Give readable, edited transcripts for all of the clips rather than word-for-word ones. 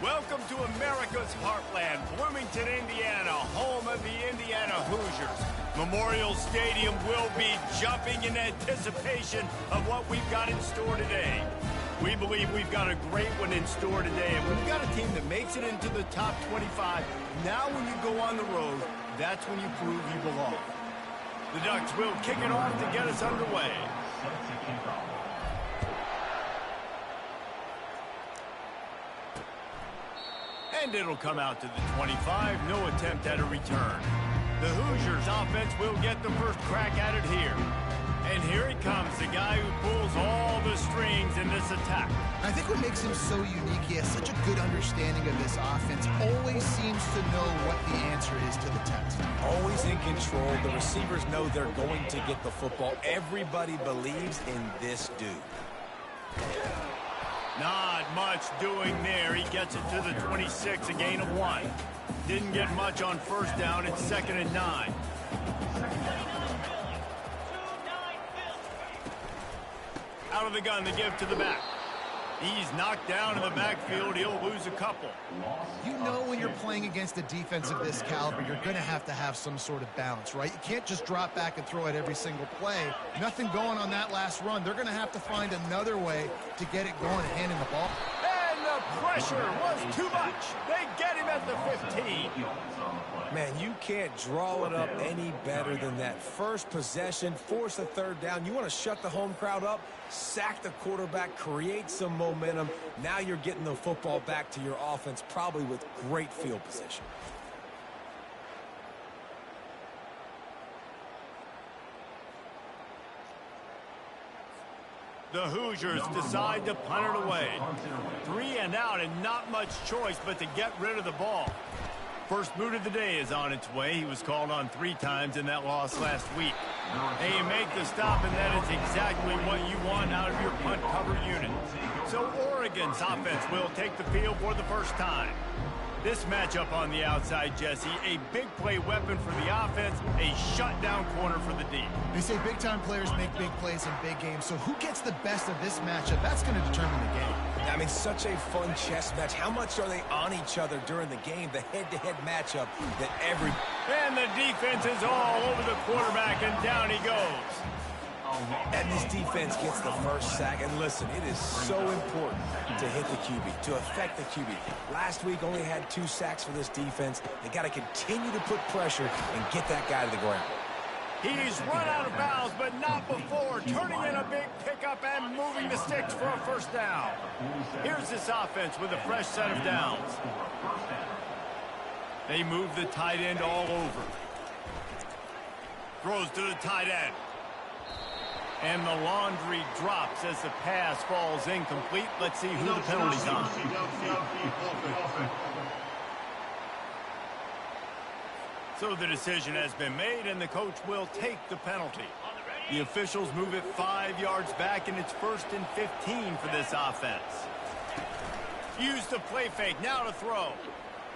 Welcome to America's heartland, Bloomington, Indiana, home of the Indiana Hoosiers. Memorial Stadium will be jumping in anticipation of what we've got in store today. We believe we've got a great one in store today, and we've got a team that makes it into the top 25. Now when you go on the road, that's when you prove you belong. The Ducks will kick it off to get us underway. And it'll come out to the 25. No attempt at a return. The Hoosiers offense will get the first crack at it here. And here he comes, the guy who pulls all the strings in this attack. I think what makes him so unique, he has such a good understanding of this offense. Always seems to know what the answer is to the test. Always in control. The receivers know they're going to get the football. Everybody believes in this dude. Not much doing there. He gets it to the 26, a gain of 1. Didn't get much on first down. It's 2nd and 9. Out of the gun, the give to the back. He's knocked down in the backfield. He'll lose a couple. You know when you're playing against a defense of this caliber, you're going to have some sort of balance, right? You can't just drop back and throw it every single play. Nothing going on that last run. They're going to have to find another way to get it going and hand in the ball. And the pressure was too much. They get him at the 15. Man, you can't draw it up any better than that. First possession, force a third down. You want to shut the home crowd up, sack the quarterback, create some momentum. Now you're getting the football back to your offense, probably with great field position. The Hoosiers decide to punt it away. 3 and out and not much choice but to get rid of the ball. First boot of the day is on its way. He was called on 3 times in that loss last week. They make the stop, and that is exactly what you want out of your punt cover unit. So Oregon's offense will take the field for the first time. This matchup on the outside, Jesse, a big play weapon for the offense, a shutdown corner for the D. They say big-time players make big plays in big games, so who gets the best of this matchup? That's going to determine the game. I mean, such a fun chess match. How much are they on each other during the game? The head-to-head matchup that every... And the defense is all over the quarterback, and down he goes. And this defense gets the first sack. And listen, it is so important to hit the QB, to affect the QB. Last week only had 2 sacks for this defense. They got to continue to put pressure and get that guy to the ground. He's run out of bounds, but not before turning in a big pickup and moving the sticks for a first down. Here's this offense with a fresh set of downs. They move the tight end all over. Throws to the tight end. And the laundry drops as the pass falls incomplete. Let's see who the penalty's on. So the decision has been made, and the coach will take the penalty. The officials move it 5 yards back, and it's 1st and 15 for this offense. Used the play fake, now to throw.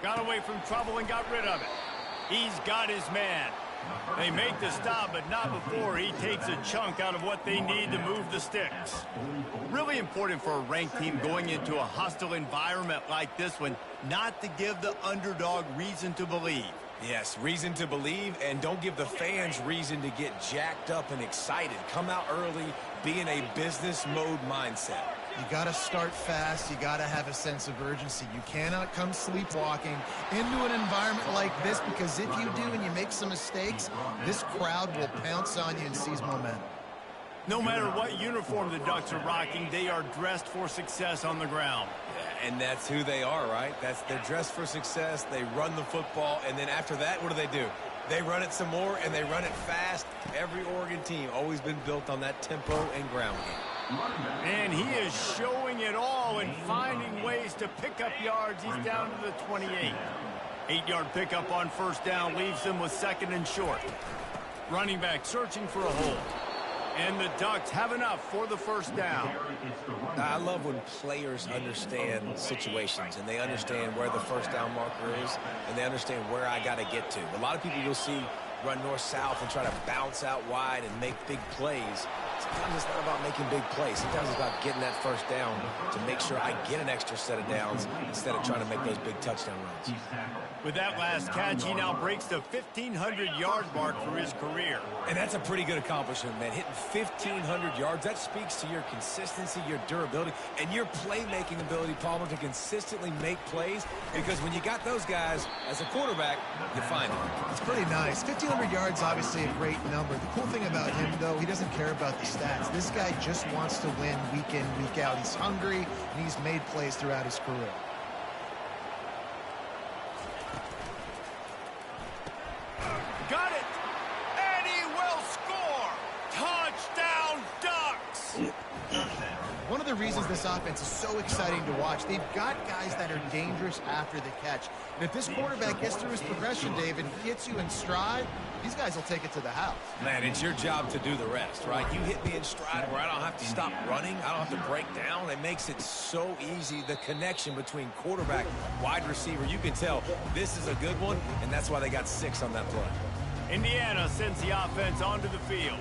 Got away from trouble and got rid of it. He's got his man. They make the stop, but not before he takes a chunk out of what they need to move the sticks. Really important for a ranked team going into a hostile environment like this one, not to give the underdog reason to believe. Yes, reason to believe, and don't give the fans reason to get jacked up and excited. Come out early, be in a business mode mindset. You got to start fast. You got to have a sense of urgency. You cannot come sleepwalking into an environment like this, because if you do and you make some mistakes, this crowd will pounce on you and seize momentum. No matter what uniform the Ducks are rocking, they are dressed for success on the ground. Yeah, and that's who they are, right? They're dressed for success. They run the football, and then after that, what do? They run it some more, and they run it fast. Every Oregon team always been built on that tempo and ground game. And he is showing it all and finding ways to pick up yards. He's down to the 28. 8-yard pickup on first down leaves them with 2nd and short. Running back searching for a hole. And the Ducks have enough for the first down. I love when players understand situations and they understand where the first down marker is and they understand where I got to get to. A lot of people you'll see run north-south and try to bounce out wide and make big plays. Sometimes it's not about making big plays. Sometimes it's about getting that first down to make sure I get an extra set of downs instead of trying to make those big touchdown runs. With that last catch, he now breaks the 1,500-yard mark for his career. And that's a pretty good accomplishment, man. Hitting 1,500 yards, that speaks to your consistency, your durability, and your playmaking ability, Palmer, to consistently make plays. Because when you got those guys as a quarterback, you find them. It's pretty nice. 1,500 yards, obviously a great number. The cool thing about him, though, he doesn't care about the stats. This guy just wants to win week in, week out. He's hungry, and he's made plays throughout his career. Got it! And he will score! Touchdown, Ducks! One of the reasons this offense is so exciting to watch, they've got guys that are dangerous after the catch. And if this quarterback gets through his progression, David, gets you in stride, these guys will take it to the house. Man, it's your job to do the rest, right? You hit me in stride where I don't have to stop running. I don't have to break down. It makes it so easy, the connection between quarterback, wide receiver. You can tell this is a good one, and that's why they got 6 on that play. Indiana sends the offense onto the field.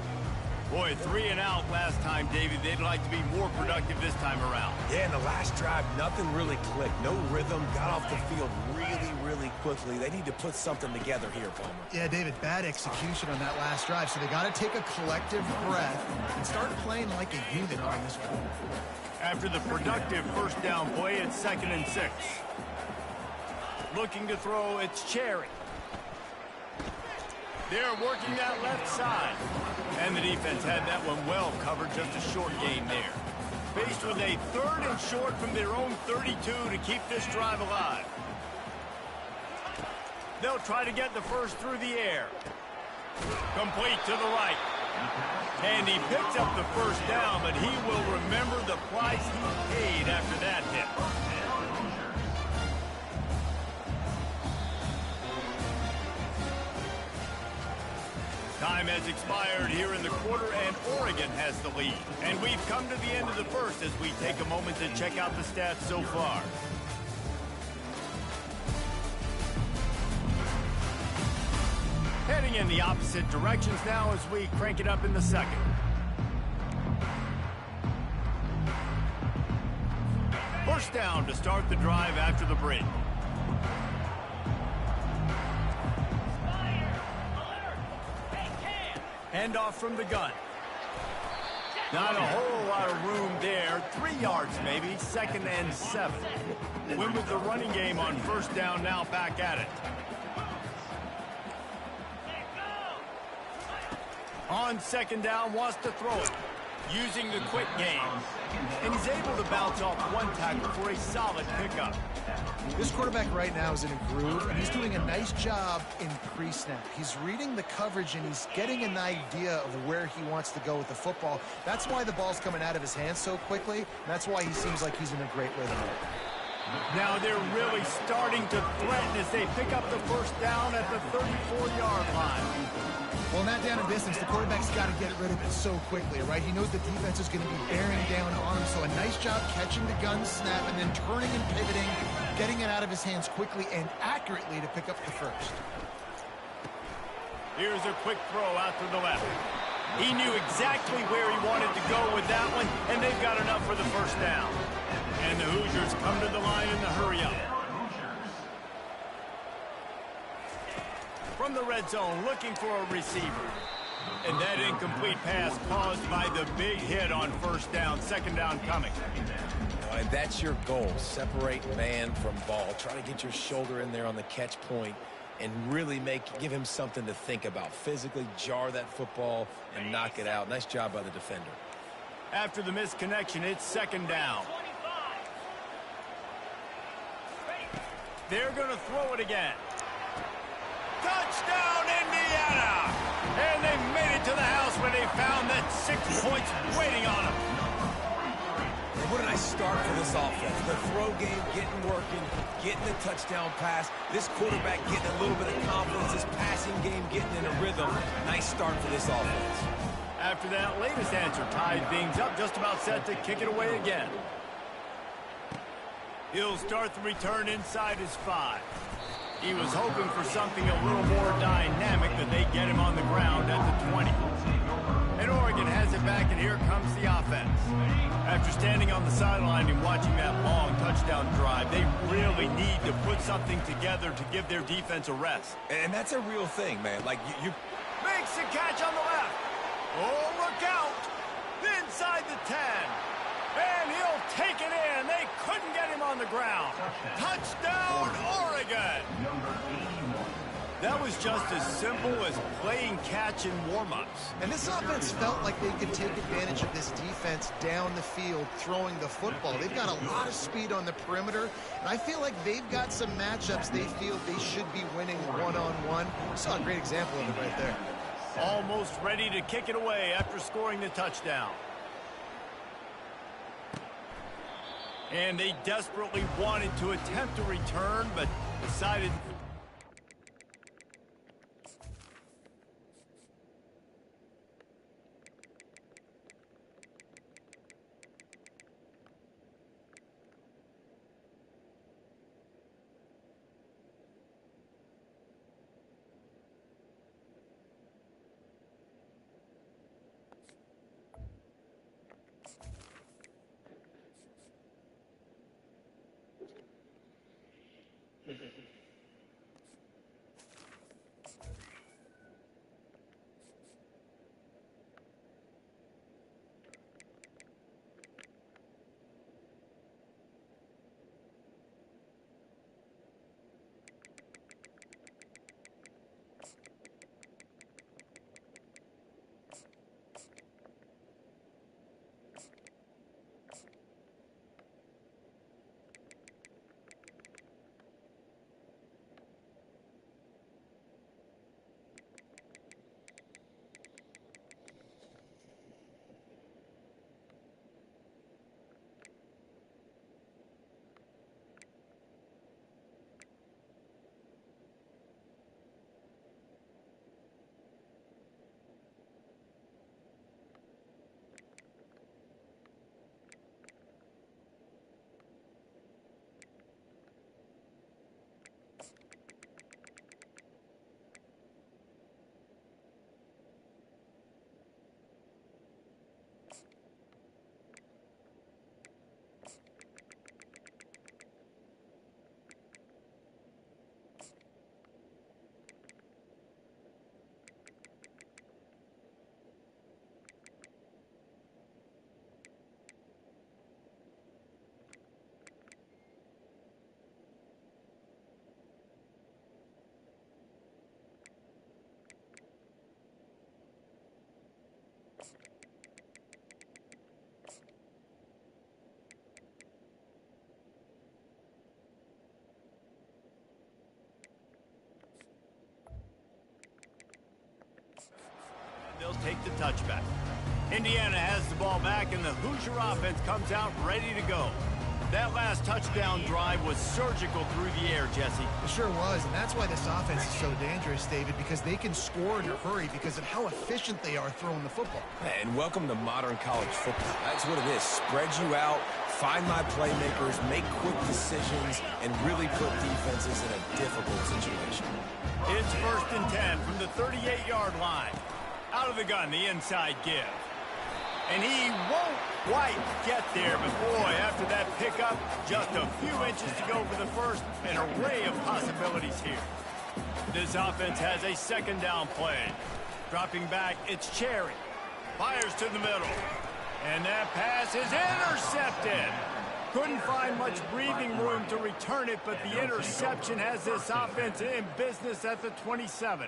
Boy, 3 and out last time, David. They'd like to be more productive this time around. Yeah, in the last drive, nothing really clicked. No rhythm. Got off the field really quickly. They need to put something together here, Palmer. Yeah, David, bad execution on that last drive. So they got to take a collective breath and start playing like a unit on this one. After the productive first down play, it's 2nd and 6. Looking to throw, it's Cherry. They're working that left side. And the defense had that one well covered, just a short gain there. Faced with a 3rd and short from their own 32 to keep this drive alive. They'll try to get the first through the air. Complete to the right. And he picks up the first down, but he will remember the price he paid after that hit. Time has expired here in the quarter, and Oregon has the lead. And we've come to the end of the first as we take a moment to check out the stats so far. Heading in the opposite directions now as we crank it up in the second. First down to start the drive after the break. Handoff from the gun. Not a whole lot of room there. 3 yards maybe. 2nd and 7. Win with the running game on first down, now back at it. On 2nd down, wants to throw it. Using the quick game. And he's able to bounce off one tackle for a solid pickup. This quarterback right now is in a groove, and he's doing a nice job in pre-snap. He's reading the coverage, and he's getting an idea of where he wants to go with the football. That's why the ball's coming out of his hands so quickly, and that's why he seems like he's in a great rhythm. Now they're really starting to threaten as they pick up the first down at the 34-yard line. Well, in that down and distance, the quarterback's got to get rid of it so quickly, right? He knows the defense is going to be bearing down on him, so a nice job catching the gun snap and then turning and pivoting, getting it out of his hands quickly and accurately to pick up the first. Here's a quick throw out to the left. He knew exactly where he wanted to go with that one, and they've got enough for the first down. And the Hoosiers come to the line in the hurry-up. From the red zone, looking for a receiver. And that incomplete pass caused by the big hit on first down. 2nd down coming. And that's your goal. Separate man from ball. Try to get your shoulder in there on the catch point and really give him something to think about. Physically jar that football and knock it out. Nice job by the defender. After the misconnection, it's 2nd down. They're going to throw it again. Touchdown, Indiana! And they made it to the house where they found that 6 points waiting on them. What a nice start for this offense. The throw game getting working, getting the touchdown pass. This quarterback getting a little bit of confidence. This passing game getting in a rhythm. Nice start for this offense. After that latest answer, tied things up, just about set to kick it away again. He'll start the return inside his 5. He was hoping for something a little more dynamic, that they get him on the ground at the 20. And Oregon has it back, and here comes the offense. After standing on the sideline and watching that long touchdown drive, they really need to put something together to give their defense a rest. And that's a real thing, man. Like, you Makes the catch on the left. Oh, look out. Inside the 10. And he'll take it in. They couldn't get him on the ground. Touchdown, Oregon. That was just as simple as playing catch in warm-ups. And this offense felt like they could take advantage of this defense down the field throwing the football. They've got a lot of speed on the perimeter, and I feel like they've got some matchups they feel they should be winning one-on-one. We saw a great example of it right there. Almost ready to kick it away after scoring the touchdown. And they desperately wanted to attempt a return, but decided... They'll take the touchback. Indiana has the ball back, and the Hoosier offense comes out ready to go. That last touchdown drive was surgical through the air, Jesse. It sure was, and that's why this offense is so dangerous, David, because they can score in a hurry because of how efficient they are throwing the football. And welcome to modern college football. That's what it is. Spread you out, find my playmakers, make quick decisions, and really put defenses in a difficult situation. It's 1st and 10 from the 38-yard line. Out of the gun, the inside give. And he won't quite get there, but boy, after that pickup, just a few inches to go for the first. An array of possibilities here. This offense has a second down play. Dropping back, it's Cherry. Fires to the middle. And that pass is intercepted. Couldn't find much breathing room to return it, but the interception has this offense in business at the 27.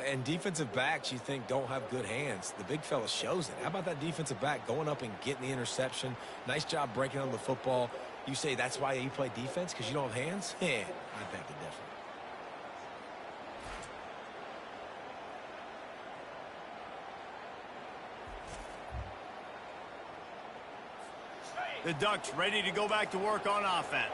And defensive backs, you think, don't have good hands. The big fella shows it. How about that defensive back going up and getting the interception? Nice job breaking on the football. You say that's why you play defense, because you don't have hands? Yeah, I beg to differ. The Ducks ready to go back to work on offense.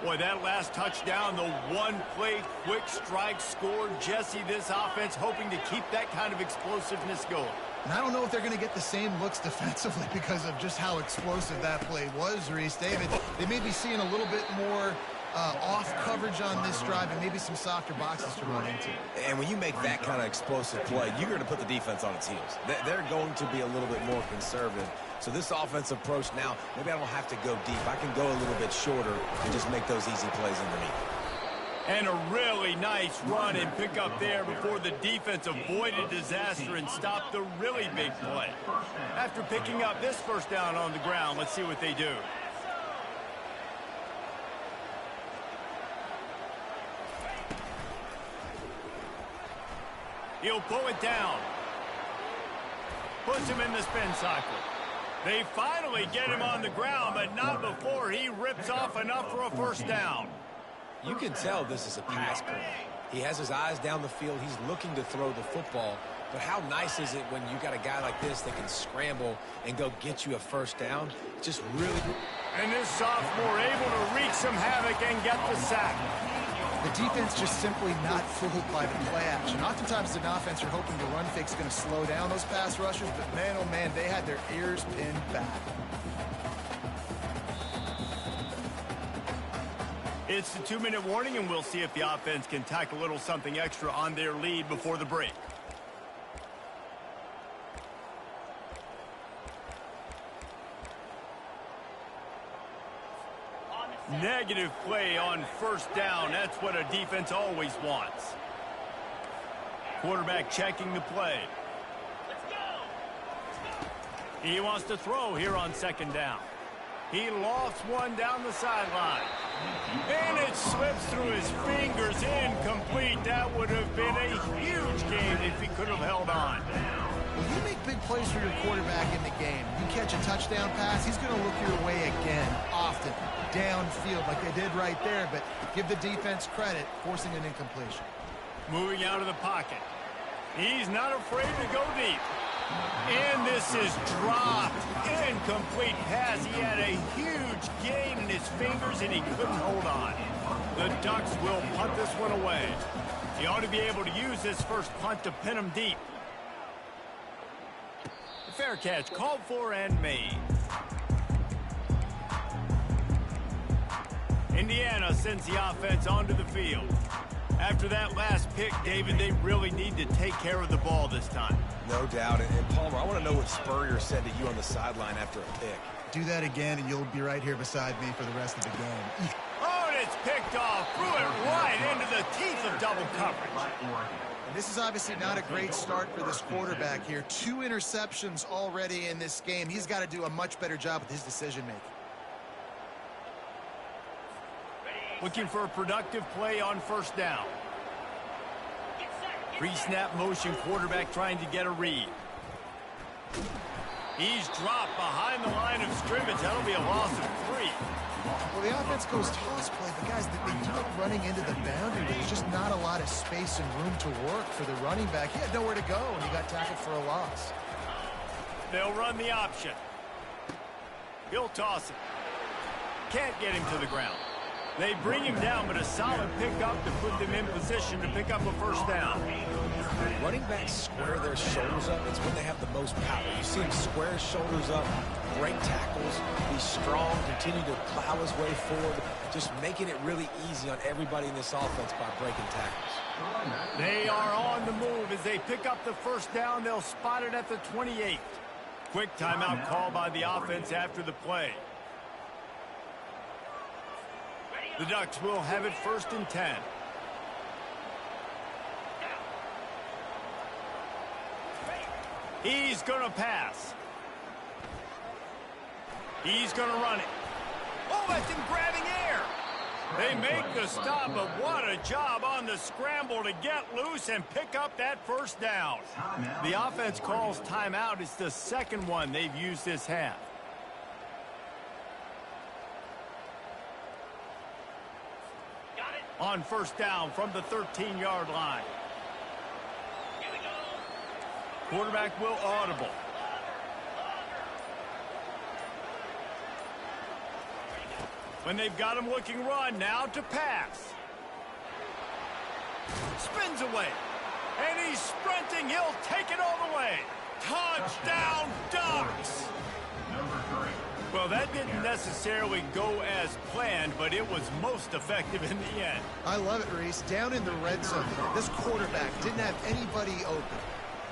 Boy, that last touchdown, the one-play quick strike scored. Jesse, this offense hoping to keep that kind of explosiveness going. And I don't know if they're going to get the same looks defensively because of just how explosive that play was, Reese. David, they may be seeing a little bit more off coverage on this drive and maybe some softer boxes to run into. And when you make that kind of explosive play, you're going to put the defense on its heels. They're going to be a little bit more conservative. So this offensive approach now, maybe I don't have to go deep. I can go a little bit shorter and just make those easy plays underneath. And a really nice run and pick up there before the defense avoided disaster and stopped the really big play. After picking up this first down on the ground, let's see what they do. He'll pull it down. Puts him in the spin cycle. They finally get him on the ground, but not before he rips off enough for a first down. You can tell this is a pass play. He has his eyes down the field. He's looking to throw the football. But how nice is it when you got a guy like this that can scramble and go get you a first down? Just really. And this sophomore able to wreak some havoc and get the sack. The defense just simply not fooled by the play action. Oftentimes as an offense, you're hoping the run fake is going to slow down those pass rushers, but man, oh man, they had their ears pinned back. It's the 2-minute warning, and we'll see if the offense can tack a little something extra on their lead before the break. Negative play on first down. That's what a defense always wants. Quarterback checking the play. He wants to throw here on second down. He lofts one down the sideline. And it slips through his fingers, incomplete. That would have been a huge game if he could have held on. When you make big plays for your quarterback in the game, you catch a touchdown pass, he's going to look your way again, often, downfield like they did right there, but give the defense credit, forcing an incompletion. Moving out of the pocket. He's not afraid to go deep. And this is dropped. Incomplete pass. He had a huge gain in his fingers, and he couldn't hold on. The Ducks will punt this one away. He ought to be able to use this first punt to pin him deep. Fair catch called for and made. Indiana sends the offense onto the field. After that last pick, David, they really need to take care of the ball this time. No doubt. And Palmer, I want to know what Spurrier said to you on the sideline after a pick. Do that again, and you'll be right here beside me for the rest of the game. Oh, and it's picked off. Threw it right into the teeth of double coverage. And this is obviously not a great start for this quarterback here. 2 interceptions already in this game. He's got to do a much better job with his decision-making. Looking for a productive play on first down. Pre-snap motion, quarterback trying to get a read. He's dropped behind the line of scrimmage. That'll be a loss of 3. Well, the offense goes toss play, but guys, they do it running into the boundary. There's just not a lot of space and room to work for the running back. He had nowhere to go, and he got tackled for a loss. They'll run the option. He'll toss it. Can't get him to the ground. They bring him down, but a solid pickup to put them in position to pick up a first down. Running backs square their shoulders up. It's when they have the most power. You see him square his shoulders up, break tackles, be strong, continue to plow his way forward, just making it really easy on everybody in this offense by breaking tackles. They are on the move. As they pick up the first down, they'll spot it at the 28. Quick timeout call by the offense after the play. The Ducks will have it 1st and 10. He's going to pass. He's going to run it. Oh, that's him grabbing air. They make the stop, but what a job on the scramble to get loose and pick up that first down. The offense calls timeout. It's the second one they've used this half. On first down from the 13-yard line. Quarterback will audible. When they've got him looking run, now to pass. Spins away. And he's sprinting. He'll take it all the way. Touchdown, Ducks! Well, that didn't necessarily go as planned, but it was most effective in the end. I love it, Reese. Down in the red zone, this quarterback didn't have anybody open.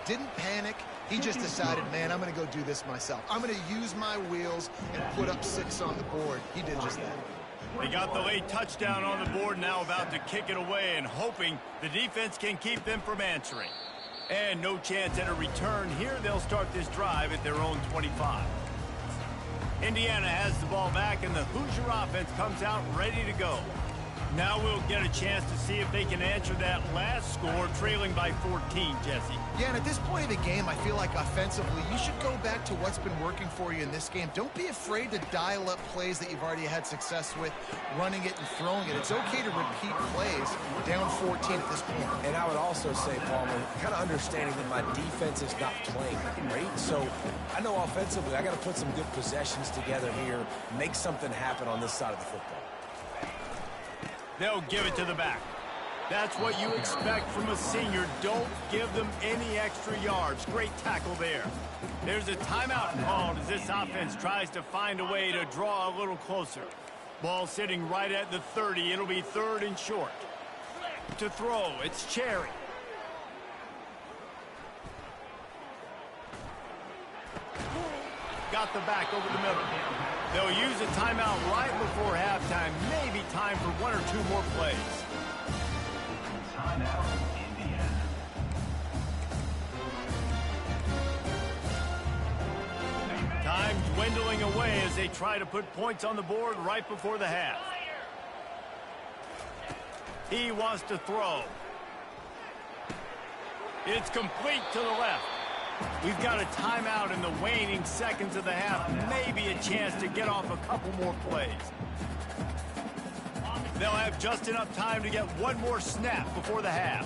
Didn't panic. He just decided, man, I'm going to go do this myself. I'm going to use my wheels and put up 6 on the board. He did just that. They got the late touchdown on the board, now about to kick it away and hoping the defense can keep them from answering. And no chance at a return here. They'll start this drive at their own 25. Indiana has the ball back, and the Hoosier offense comes out ready to go. Now we'll get a chance to see if they can answer that last score, trailing by 14, Jesse. Yeah, and at this point of the game, I feel like offensively, you should go back to what's been working for you in this game. Don't be afraid to dial up plays that you've already had success with, running it and throwing it. It's okay to repeat plays down 14 at this point. And I would also say, Palmer, kind of understanding that my defense is not playing great. So I know offensively, I got to put some good possessions together here, make something happen on this side of the football. They'll give it to the back. That's what you expect from a senior. Don't give them any extra yards. Great tackle there. There's a timeout called as this offense tries to find a way to draw a little closer. Ball sitting right at the 30. It'll be 3rd and short. To throw, it's Cherry. Got the back over the middle. They'll use a timeout right before halftime. Maybe time for 1 or 2 more plays. Timeout, Indiana. Time dwindling away as they try to put points on the board right before the half. He wants to throw. It's complete to the left. We've got a timeout in the waning seconds of the half. Maybe a chance to get off a couple more plays. They'll have just enough time to get 1 more snap before the half.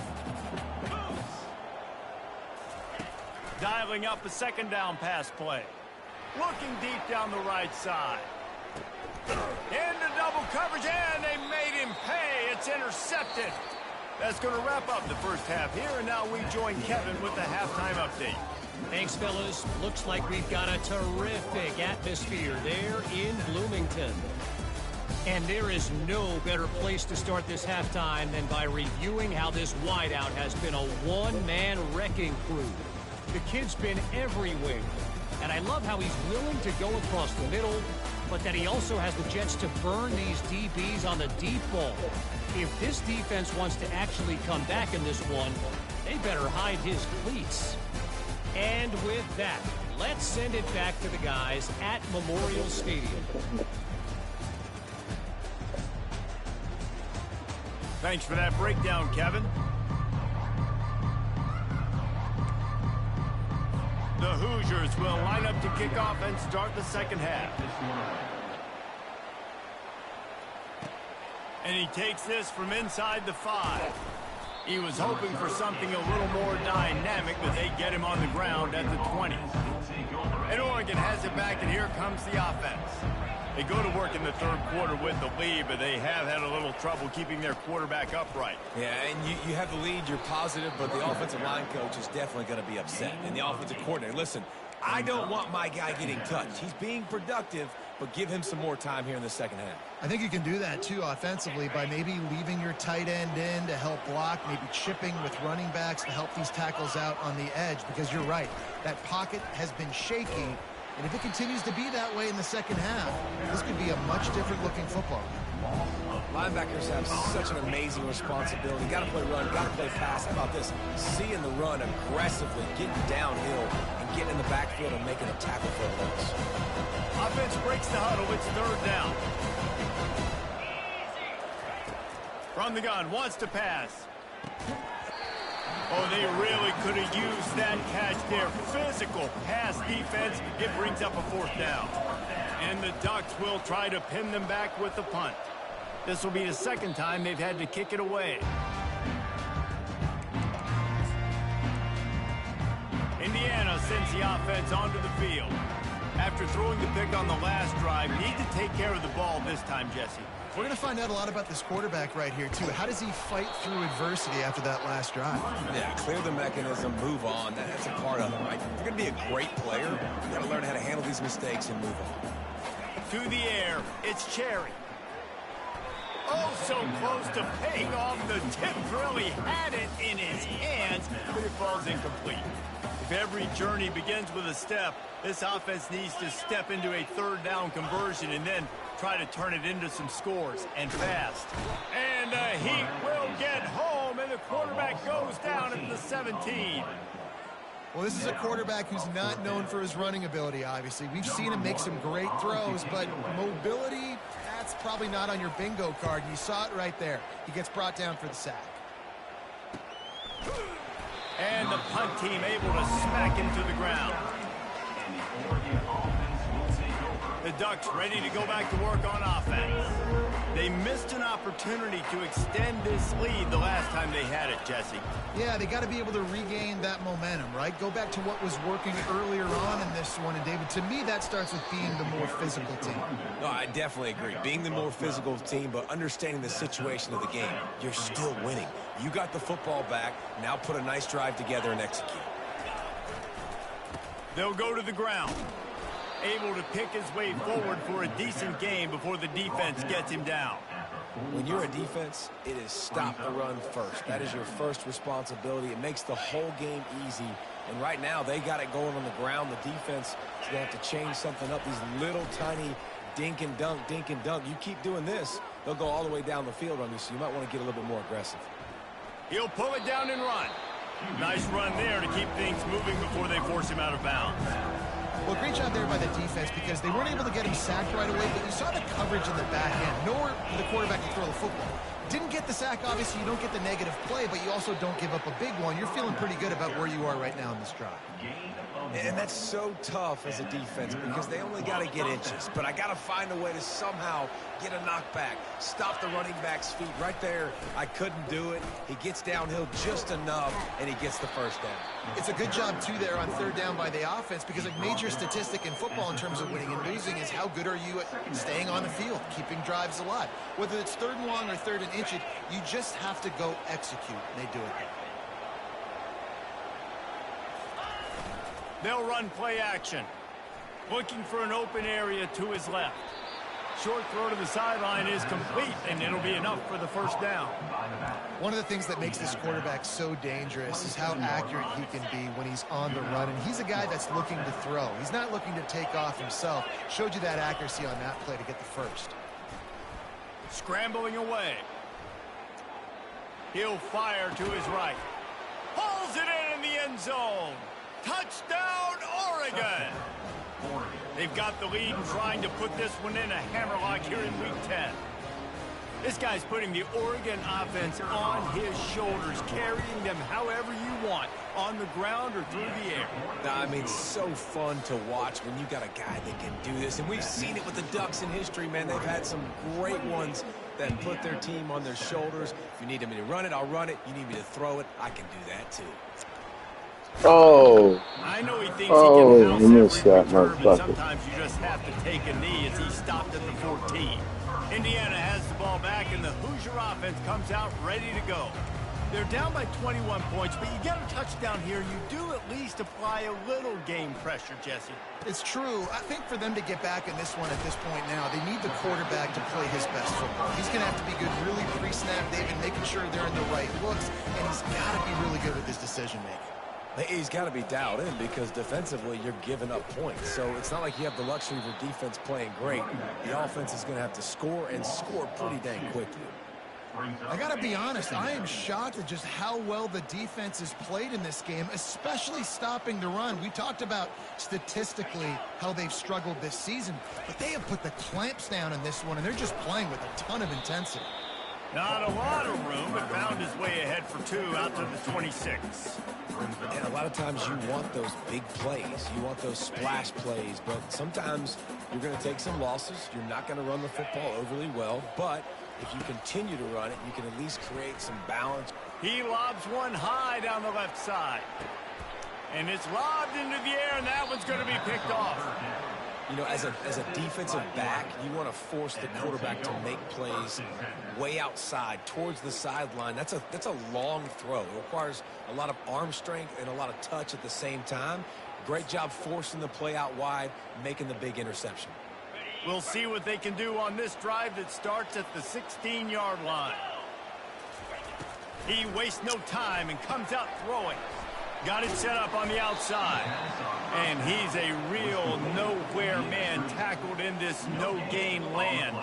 Dialing up a 2nd down pass play. Looking deep down the right side. Into double coverage, and they made him pay. It's intercepted. That's going to wrap up the first half here, and now we join Kevin with the halftime update. Thanks, fellas. Looks like we've got a terrific atmosphere there in Bloomington. And there is no better place to start this halftime than by reviewing how this wideout has been a one-man wrecking crew. The kid's been everywhere. And I love how he's willing to go across the middle, but that he also has the jets to burn these DBs on the deep ball. If this defense wants to actually come back in this one, they better hide his cleats. And with that, let's send it back to the guys at Memorial Stadium. Thanks for that breakdown, Kevin. The Hoosiers will line up to kick off and start the second half. And he takes this from inside the 5. He was hoping for something a little more dynamic, but they get him on the ground at the 20. And Oregon has it back, and here comes the offense. They go to work in the 3rd quarter with the lead, but they have had a little trouble keeping their quarterback upright. Yeah, and you have the lead, you're positive, but the offensive line coach is definitely going to be upset. And the offensive coordinator, listen, I don't want my guy getting touched. He's being productive, but give him some more time here in the second half. I think you can do that, too, offensively, by maybe leaving your tight end in to help block, maybe chipping with running backs to help these tackles out on the edge, because you're right. That pocket has been shaky, and if it continues to be that way in the second half, this could be a much different-looking football. Linebackers have such an amazing responsibility. Got to play run, got to play pass. How about this? Seeing the run aggressively, getting downhill, and getting in the backfield and making a tackle for a loss. Offense breaks the huddle. It's 3rd down. From the gun, wants to pass. Oh, they really could have used that catch there. Physical pass defense. It brings up a 4th down. And the Ducks will try to pin them back with the punt. This will be the 2nd time they've had to kick it away. Indiana sends the offense onto the field. After throwing the pick on the last drive, need to take care of the ball this time, Jesse. We're going to find out a lot about this quarterback right here, too. How does he fight through adversity after that last drive? Yeah, clear the mechanism, move on. That's a part of it, right? If you're going to be a great player, you got to learn how to handle these mistakes and move on. Through the air, it's Cherry. Oh, so close to paying off the tip drill. He had it in his hands, but it falls incomplete. If every journey begins with a step, this offense needs to step into a third down conversion and then try to turn it into some scores, and fast. And the Heat will get home, and the quarterback goes down at the 17. Well, this is a quarterback who's not known for his running ability, obviously. We've seen him make some great throws, but mobility, that's probably not on your bingo card. You saw it right there. He gets brought down for the sack. And the punt team able to smack him to the ground. The Ducks ready to go back to work on offense. They missed an opportunity to extend this lead the last time they had it, Jesse. Yeah, they got to be able to regain that momentum, right? Go back to what was working earlier on in this one. And, David, to me, that starts with being the more physical team. No, I definitely agree. Being the more physical team, but understanding the situation of the game. You're still winning. You got the football back. Now put a nice drive together and execute. They'll go to the ground. Able to pick his way forward for a decent game before the defense gets him down. When you're a defense, it is stop the run first. That is your first responsibility. It makes the whole game easy. And right now, they got it going on the ground. The defense is going to have to change something up. These little tiny dink and dunk, dink and dunk. You keep doing this, they'll go all the way down the field on you, so you might want to get a little bit more aggressive. He'll pull it down and run. Nice run there to keep things moving before they force him out of bounds. Well, great job there by the defense because they weren't able to get him sacked right away, but you saw the coverage in the back end. Nowhere for the quarterback to throw the football. Didn't get the sack, obviously. You don't get the negative play, but you also don't give up a big one. You're feeling pretty good about where you are right now in this drive. And that's so tough as a defense because they only got to get inches. But I got to find a way to somehow get a knockback, stop the running back's feet right there. I couldn't do it. He gets downhill just enough, and he gets the first down. It's a good job, too, there on third down by the offense because a major statistic in football in terms of winning and losing is how good are you at staying on the field, keeping drives alive. Whether it's third and long or third and inch, you just have to go execute, and they do it there. They'll run play action. Looking for an open area to his left. Short throw to the sideline is complete, and it'll be enough for the first down. One of the things that makes this quarterback so dangerous is how accurate he can be when he's on the run. And he's a guy that's looking to throw. He's not looking to take off himself. Showed you that accuracy on that play to get the first. Scrambling away. He'll fire to his right. Pulls it in the end zone. Touchdown, Oregon! They've got the lead and trying to put this one in a hammerlock here in Week 10. This guy's putting the Oregon offense on his shoulders, carrying them however you want, on the ground or through the air. I mean, so fun to watch when you got a guy that can do this. And we've seen it with the Ducks in history, man. They've had some great ones that put their team on their shoulders. If you need me to run it, I'll run it. You need me to throw it, I can do that too. Oh. I know he thinks he Oh, can you missed that, return, but motherfucker. sometimes you just have to take a knee as he stopped at the 14. Indiana has the ball back, and the Hoosier offense comes out ready to go. They're down by 21 points, but you get a touchdown here, you do at least apply a little game pressure, Jesse. It's true. I think for them to get back in this one at this point now, they need the quarterback to play his best football. He's going to have to be good really pre-snap, David, making sure they're in the right looks, and he's got to be really good with his decision-making. He's got to be dialed in because defensively you're giving up points. So it's not like you have the luxury of your defense playing great. The offense is going to have to score and score pretty dang quickly. I got to be honest, I am shocked at just how well the defense has played in this game, especially stopping the run. We talked about statistically how they've struggled this season, but they have put the clamps down in this one, and they're just playing with a ton of intensity. Not a lot of room, but found his way ahead for two out to the 26. And a lot of times you want those big plays. You want those splash plays, but sometimes you're going to take some losses. You're not going to run the football overly well, but if you continue to run it, you can at least create some balance. He lobs one high down the left side. And it's lobbed into the air, and that one's going to be picked off. You know, as a defensive back, you want to force the quarterback to make plays way outside towards the sideline. That's a long throw. It requires a lot of arm strength and a lot of touch at the same time. Great job forcing the play out wide, making the big interception. We'll see what they can do on this drive that starts at the 16-yard line. He wastes no time and comes out throwing. Got it set up on the outside. And he's a real nowhere man tackled in this no-gain land.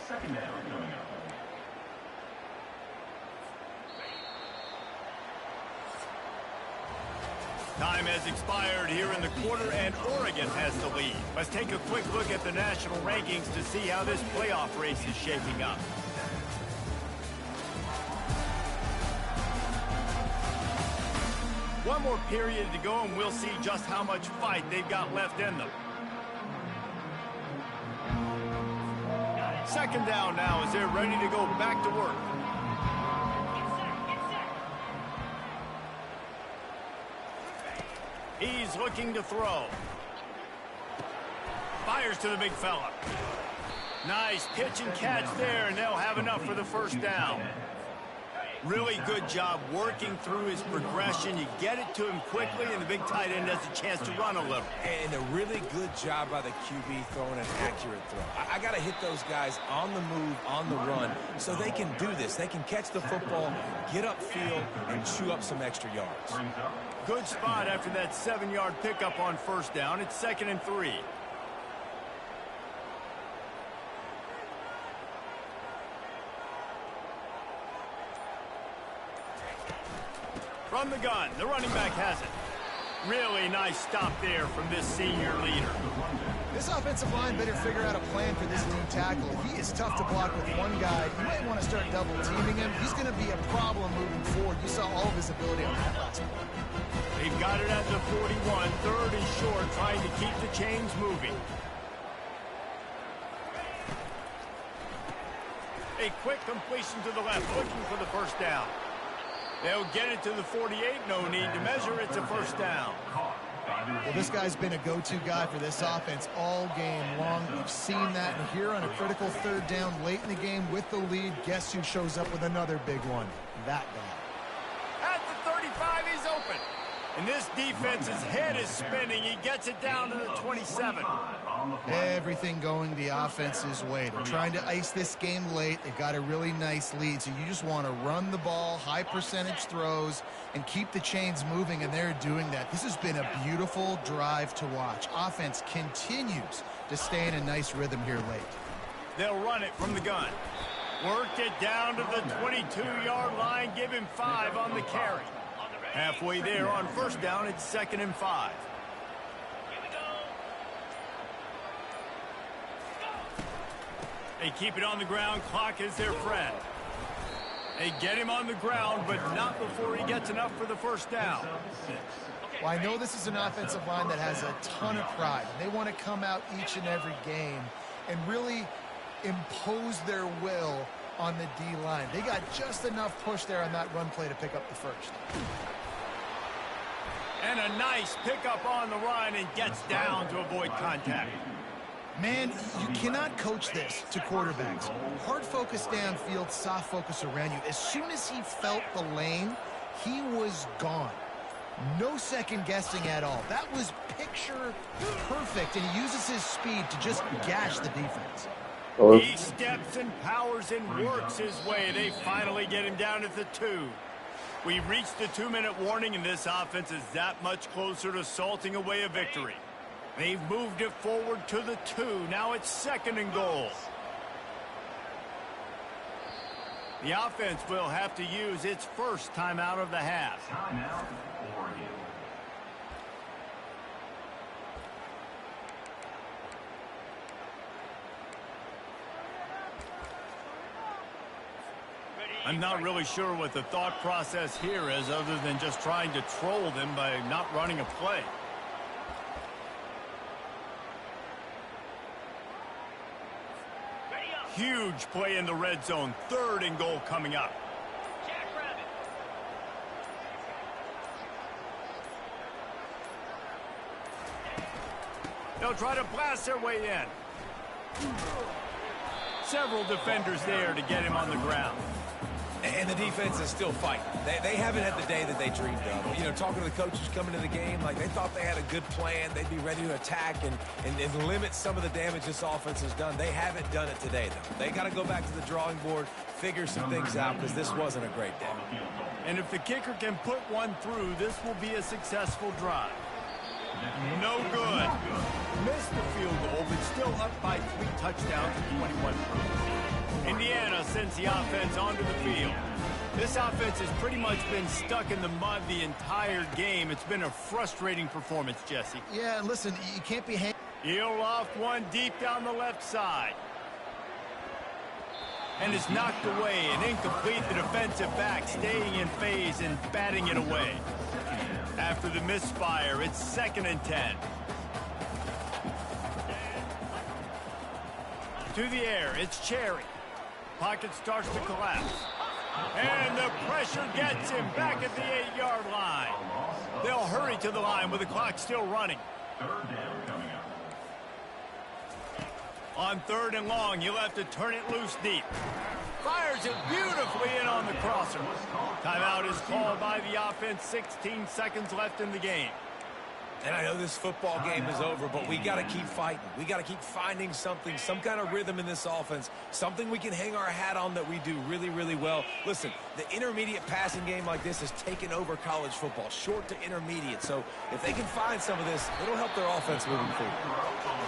Second down coming up. Time has expired here in the quarter, and Oregon has the lead. Let's take a quick look at the national rankings to see how this playoff race is shaping up. One more period to go, and we'll see just how much fight they've got left in them. Second down now as they're ready to go back to work. He's looking to throw. Fires to the big fella. Nice pitch and catch there, and they'll have enough for the first down. Really good job working through his progression. You get it to him quickly, and the big tight end has a chance to run a little. And a really good job by the QB throwing an accurate throw. I got to hit those guys on the move, on the run, so they can do this. They can catch the football, get upfield, and chew up some extra yards. Good spot after that 7-yard pickup on first down. It's 2nd and 3. From the gun, the running back has it. Really nice stop there from this senior leader. This offensive line better figure out a plan for this lead tackle. He is tough to block with one guy. You might want to start double teaming him. He's going to be a problem moving forward. You saw all of his ability on that last play. They've got it at the 41, 3rd and short, trying to keep the chains moving. A quick completion to the left, looking for the first down. They'll get it to the 48, no need to measure. It's a first down. Well, this guy's been a go-to guy for this offense all game long. We've seen that, and here on a critical 3rd down late in the game with the lead, guess who shows up with another big one? That guy. At the 35, he's open. And this defense's head is spinning. He gets it down to the 27. Everything going the offense's way. They're trying to ice this game late. They've got a really nice lead, so you just want to run the ball, high percentage throws, and keep the chains moving, and they're doing that. This has been a beautiful drive to watch. Offense continues to stay in a nice rhythm here late. They'll run it from the gun. Worked it down to the 22-yard line. Give him 5 on the carry. Halfway there on first down, it's 2nd and 5. They keep it on the ground. Clock is their friend. They get him on the ground, but not before he gets enough for the first down. Well, I know this is an offensive line that has a ton of pride. They want to come out each and every game and really impose their will on the D-line. They got just enough push there on that run play to pick up the first. And a nice pickup on the run, and gets down to avoid contact. Man, you cannot coach this to quarterbacks. Hard focus downfield, soft focus around you. As soon as he felt the lane, he was gone. No second guessing at all. That was picture perfect, and he uses his speed to just gash the defense. He steps and powers and works his way. They finally get him down at the 2. We've reached the 2-minute warning, and this offense is that much closer to salting away a victory. They've moved it forward to the 2. Now it's 2nd and goal. The offense will have to use its first timeout of the half. Timeout, Oregon. I'm not really sure what the thought process here is, other than just trying to troll them by not running a play. Huge play in the red zone. 3rd and goal coming up. They'll try to blast their way in. Several defenders there to get him on the ground. And the defense is still fighting. They haven't had the day that they dreamed of. You know, talking to the coaches coming to the game, like they thought they had a good plan. They'd be ready to attack and limit some of the damage this offense has done. They haven't done it today, though. They got to go back to the drawing board, figure some things out, because this wasn't a great day. And if the kicker can put one through, this will be a successful drive. No good. Missed the field goal, but still up by 3 touchdowns to 21 points. Indiana sends the offense onto the field. This offense has pretty much been stuck in the mud the entire game. It's been a frustrating performance, Jesse. Yeah, and listen, you can't be... He'll loft one deep down the left side. And it's knocked away and incomplete. The defensive back staying in phase and batting it away. After the misfire, it's 2nd and 10. To the air, it's Cherry. Pocket starts to collapse. And the pressure gets him back at the 8-yard line. They'll hurry to the line with the clock still running. Third down coming up. On 3rd and long, you'll have to turn it loose deep. Fires it beautifully in on the crosser. Timeout is called by the offense. 16 seconds left in the game. And I know this football game is over, but we got to keep fighting. We got to keep finding something, some kind of rhythm in this offense, something we can hang our hat on that we do really, really well. Listen, the intermediate passing game like this has taken over college football, short to intermediate. So if they can find some of this, it'll help their offense moving forward.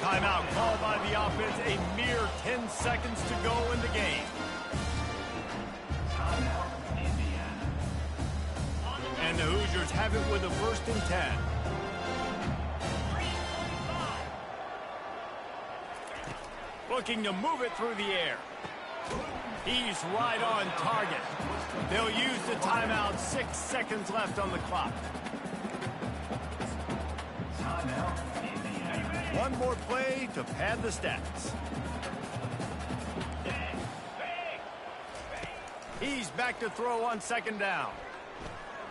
Timeout called by the offense. A mere 10 seconds to go in the game. And the Hoosiers have it with a 1st and 10. Looking to move it through the air. He's right on target. They'll use the timeout. 6 seconds left on the clock. One more play to pad the stats. He's back to throw on 2nd down.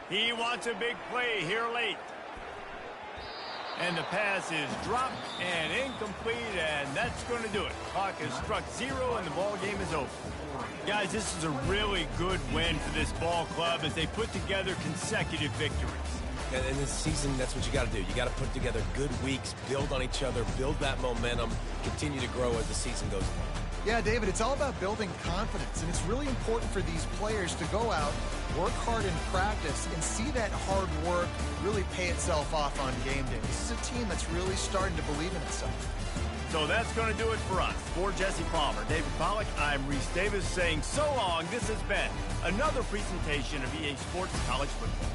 He wants a big play here late. And the pass is dropped and incomplete, and that's going to do it. Clock has struck 0, and the ball game is over. Guys, this is a really good win for this ball club as they put together consecutive victories. And in this season, that's what you got to do. You got to put together good weeks, build on each other, build that momentum, continue to grow as the season goes on. Yeah, David, it's all about building confidence, and it's really important for these players to go out, work hard in practice, and see that hard work really pay itself off on game day. This is a team that's really starting to believe in itself. So that's going to do it for us. For Jesse Palmer, David Pollack, I'm Reese Davis saying so long. This has been another presentation of EA Sports College Football.